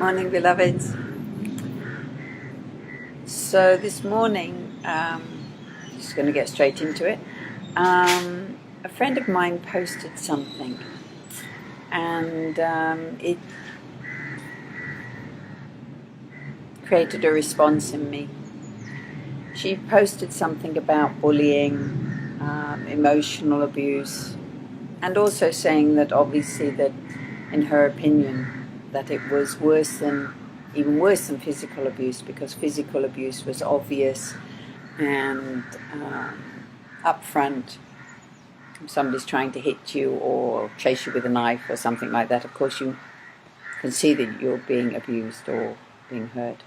Morning, beloveds. So this morning, just going to get straight into it. A friend of mine posted something, and it created a response in me. She posted something about bullying, emotional abuse, and also saying that obviously that, in her opinion, that it was even worse than physical abuse, because physical abuse was obvious and upfront. If somebody's trying to hit you or chase you with a knife or something like that, of course you can see that you're being abused or being hurt.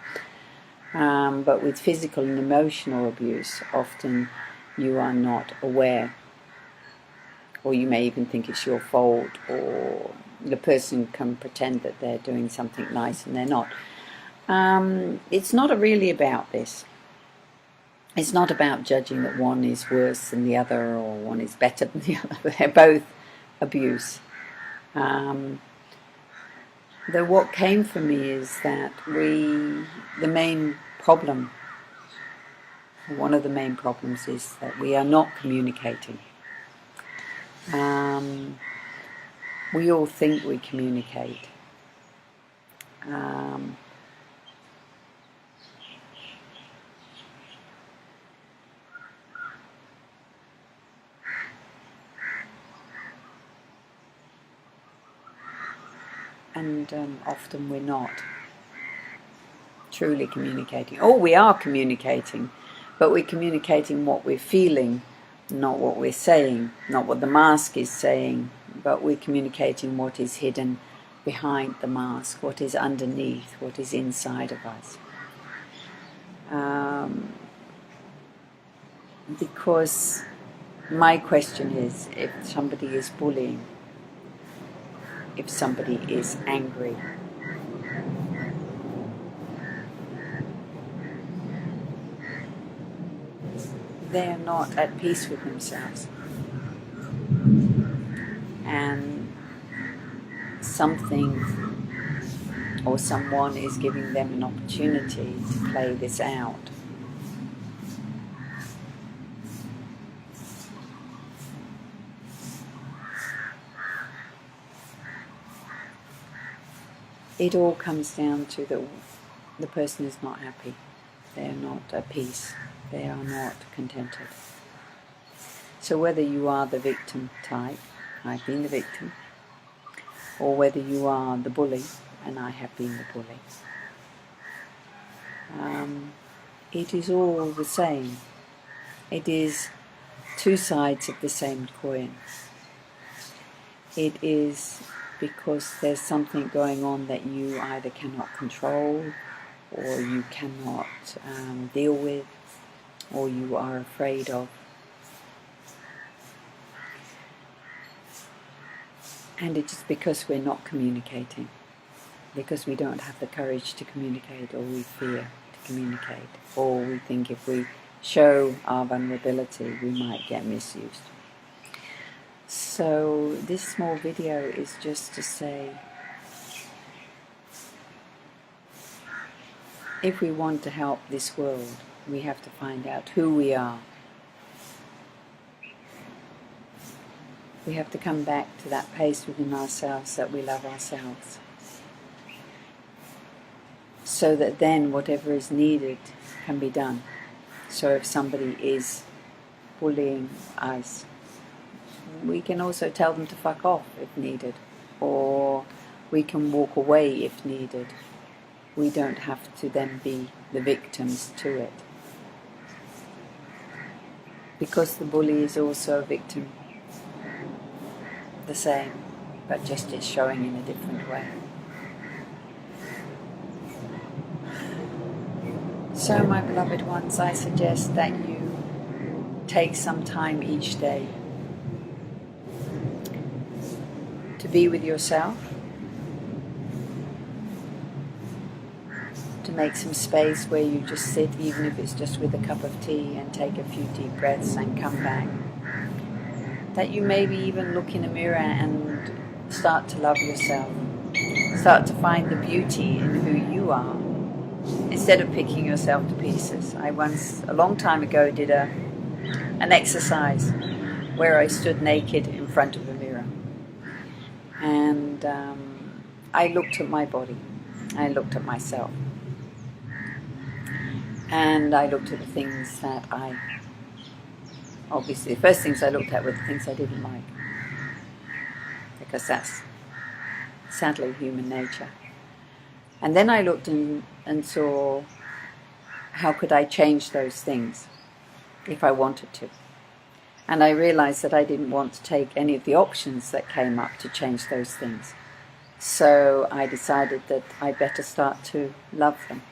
But with physical and emotional abuse, often you are not aware, or you may even think it's your fault, or the person can pretend that they're doing something nice and they're not. It's not really about this. It's not about judging that one is worse than the other or one is better than the other. They're both abuse. Though what came for me is that one of the main problems is that we are not communicating. We all think we communicate. And often we're not truly communicating. Or we are communicating, but we're communicating what we're feeling, not what we're saying, not what the mask is saying, but we're communicating what is hidden behind the mask, what is underneath, what is inside of us. Because my question is, if somebody is bullying, if somebody is angry, they are not at peace with themselves. And something or someone is giving them an opportunity to play this out. It all comes down to the person is not happy. They are not at peace. They are not contented. So whether you are the victim type, I've been the victim, or whether you are the bully, and I have been the bully, it is all the same. It is two sides of the same coin. It is because there's something going on that you either cannot control, or you cannot deal with, or you are afraid of. And it is because we're not communicating, because we don't have the courage to communicate, or we fear to communicate, or we think if we show our vulnerability we might get misused. So this small video is just to say, if we want to help this world, we have to find out who we are. We have to come back to that place within ourselves that we love ourselves, so that then whatever is needed can be done. So if somebody is bullying us, we can also tell them to fuck off if needed, or we can walk away if needed. We don't have to then be the victims to it, because the bully is also a victim, the same, but just it's showing in a different way. So my beloved ones, I suggest that you take some time each day to be with yourself, to make some space where you just sit, even if it's just with a cup of tea, and take a few deep breaths and come back. That you maybe even look in a mirror and start to love yourself. start to find the beauty in who you are, instead of picking yourself to pieces. I once, a long time ago, did an exercise where I stood naked in front of a mirror, and I looked at my body, I looked at myself, and I looked at the things that obviously the first things I looked at were the things I didn't like, because that's sadly human nature. And then I looked and saw how could I change those things if I wanted to. And I realized that I didn't want to take any of the options that came up to change those things. So I decided that I better start to love them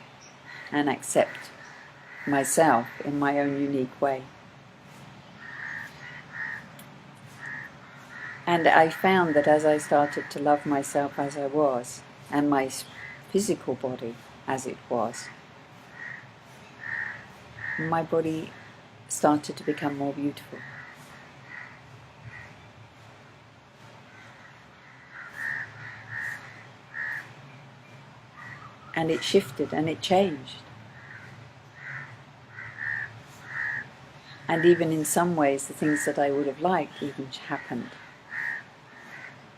and accept myself in my own unique way. And I found that as I started to love myself as I was, and my physical body as it was, my body started to become more beautiful. And it shifted and it changed. And even in some ways, the things that I would have liked even happened.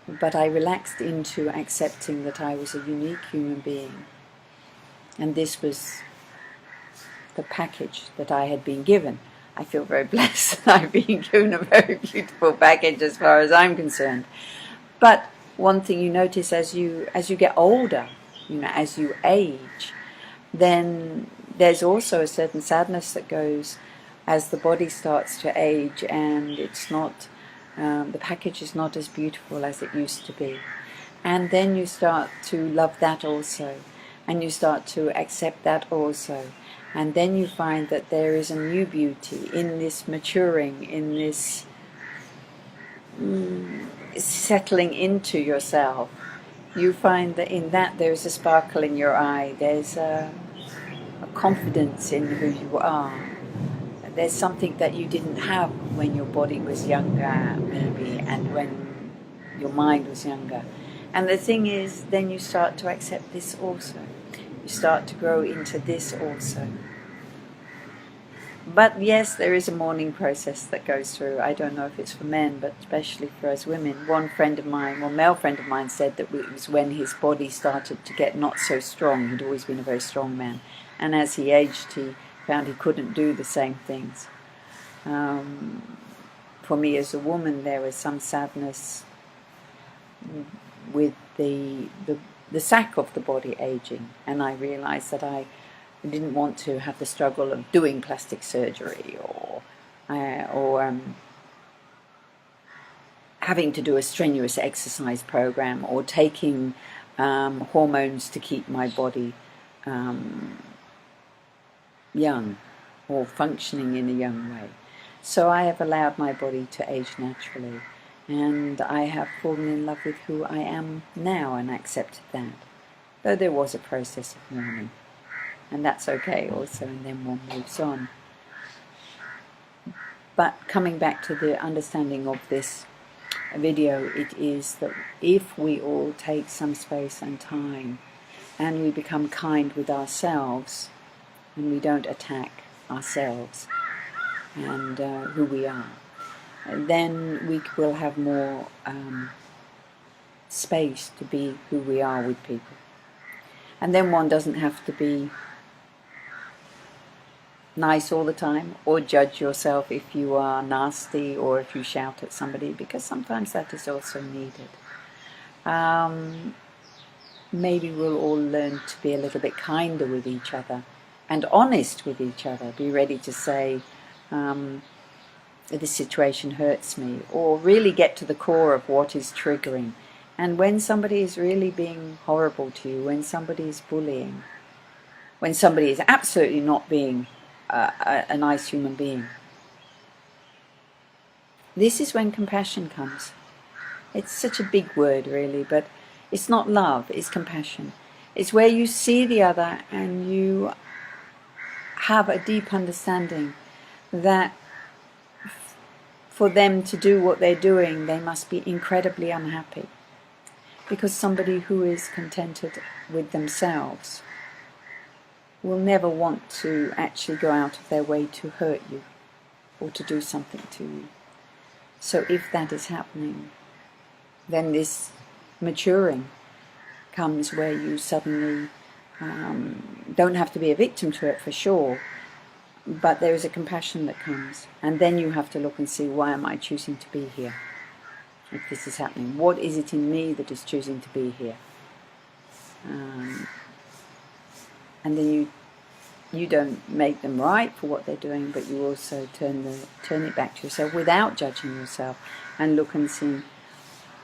But I relaxed into accepting that I was a unique human being. And this was the package that I had been given. I feel very blessed that I've been given a very beautiful package as far as I'm concerned. But one thing you notice as you get older, as you age, then there's also a certain sadness that goes as the body starts to age, and it's not, the package is not as beautiful as it used to be. And then you start to love that also, and you start to accept that also. And then you find that there is a new beauty in this maturing, in this settling into yourself. You find that in that there's a sparkle in your eye, there's a confidence in who you are. There's something that you didn't have when your body was younger, maybe, and when your mind was younger. And the thing is, then you start to accept this also. You start to grow into this also. But yes, there is a mourning process that goes through. I don't know if it's for men, but especially for us women. One male friend of mine said that it was when his body started to get not so strong. He'd always been a very strong man. And as he aged, he found he couldn't do the same things. For me as a woman, there was some sadness with the sack of the body aging. And I realized that I didn't want to have the struggle of doing plastic surgery or having to do a strenuous exercise program or taking hormones to keep my body young or functioning in a young way. So I have allowed my body to age naturally, and I have fallen in love with who I am now and accepted that, though there was a process of mourning. And that's okay also, and then one moves on. But coming back to the understanding of this video, it is that if we all take some space and time and we become kind with ourselves and we don't attack ourselves and who we are, then we will have more space to be who we are with people. And then one doesn't have to be nice all the time, or judge yourself if you are nasty or if you shout at somebody, because sometimes that is also needed. Maybe we'll all learn to be a little bit kinder with each other and honest with each other. Be ready to say, this situation hurts me, or really get to the core of what is triggering. And when somebody is really being horrible to you, when somebody is bullying, when somebody is absolutely not being a nice human being, this is when compassion comes. It's such a big word really, but it's not love, it's compassion. It's where you see the other and you have a deep understanding that for them to do what they're doing, they must be incredibly unhappy. Because somebody who is contented with themselves will never want to actually go out of their way to hurt you or to do something to you. So if that is happening, then this maturing comes where you suddenly don't have to be a victim to it for sure, but there is a compassion that comes, and then you have to look and see, why am I choosing to be here if this is happening? What is it in me that is choosing to be here? And then you don't make them right for what they're doing, but you also turn it back to yourself without judging yourself, and look and see.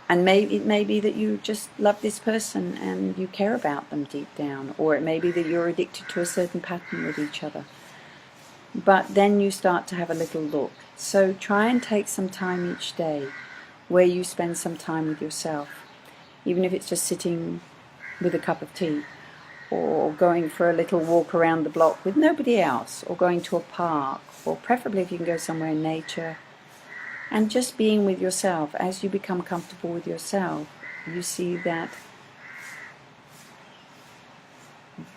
And it may be that you just love this person and you care about them deep down, or it may be that you're addicted to a certain pattern with each other. But then you start to have a little look. So try and take some time each day where you spend some time with yourself, even if it's just sitting with a cup of tea, or going for a little walk around the block with nobody else, or going to a park, or preferably if you can go somewhere in nature, and just being with yourself. As you become comfortable with yourself, you see that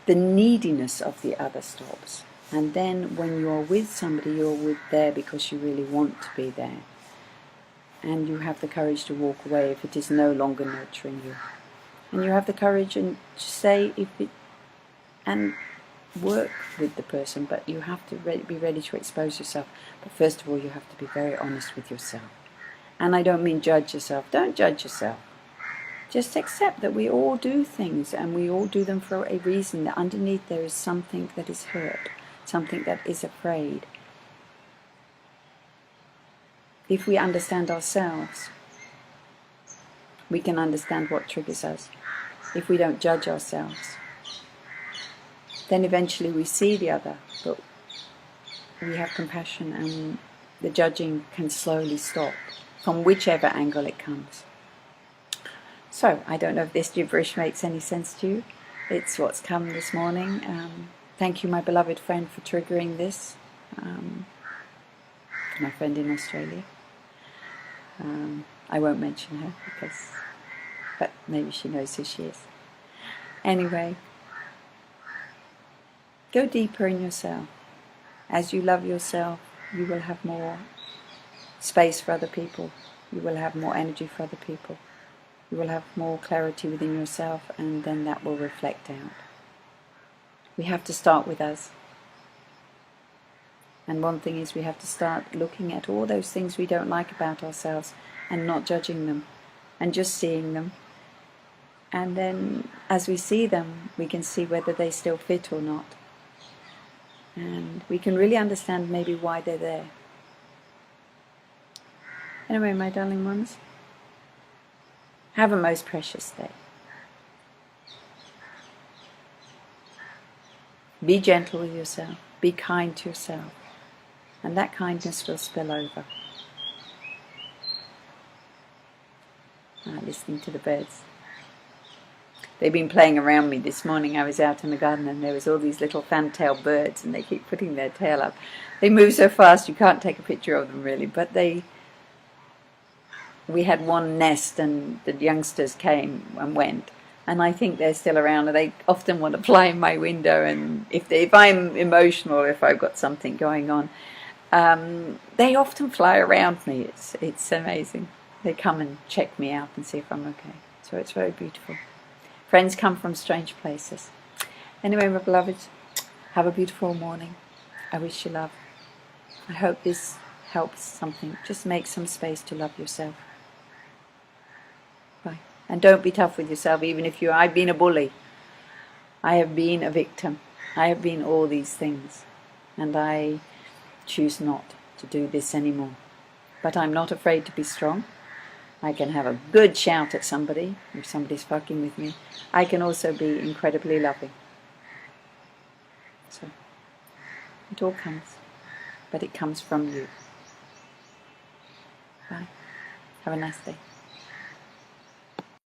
the neediness of the other stops. And then when you're with somebody, you're there because you really want to be there. And you have the courage to walk away if it is no longer nurturing you. And you have the courage and to say and work with the person, but you have to be ready to expose yourself. But first of all, you have to be very honest with yourself. And I don't mean judge yourself. Don't judge yourself. Just accept that we all do things, and we all do them for a reason. That underneath there is something that is hurt, something that is afraid. If we understand ourselves, we can understand what triggers us. If we don't judge ourselves, then eventually we see the other, but we have compassion, and the judging can slowly stop from whichever angle it comes. So, I don't know if this gibberish makes any sense to you. It's what's come this morning. Thank you, my beloved friend, for triggering this. My friend in Australia. I won't mention her, but maybe she knows who she is. Anyway, go deeper in yourself. As you love yourself, you will have more space for other people. You will have more energy for other people. You will have more clarity within yourself, and then that will reflect out. We have to start with us. And one thing is, we have to start looking at all those things we don't like about ourselves and not judging them and just seeing them. And then as we see them, we can see whether they still fit or not. And we can really understand maybe why they're there. Anyway, my darling ones, have a most precious day. Be gentle with yourself. Be kind to yourself. And that kindness will spill over. Listening to the birds. They've been playing around me this morning. I was out in the garden and there was all these little fantail birds, and they keep putting their tail up. They move so fast you can't take a picture of them really, but we had one nest and the youngsters came and went, and I think they're still around, and they often want to fly in my window, and if I'm emotional, or if I've got something going on, they often fly around me. It's amazing. They come and check me out and see if I'm okay. So it's very beautiful. Friends come from strange places. Anyway, my beloveds, have a beautiful morning. I wish you love. I hope this helps something. Just make some space to love yourself. Bye. And don't be tough with yourself, even if I've been a bully. I have been a victim. I have been all these things. And I choose not to do this anymore. But I'm not afraid to be strong. I can have a good shout at somebody if somebody's fucking with me. I can also be incredibly loving. So, it all comes. But it comes from you. Bye. Have a nice day.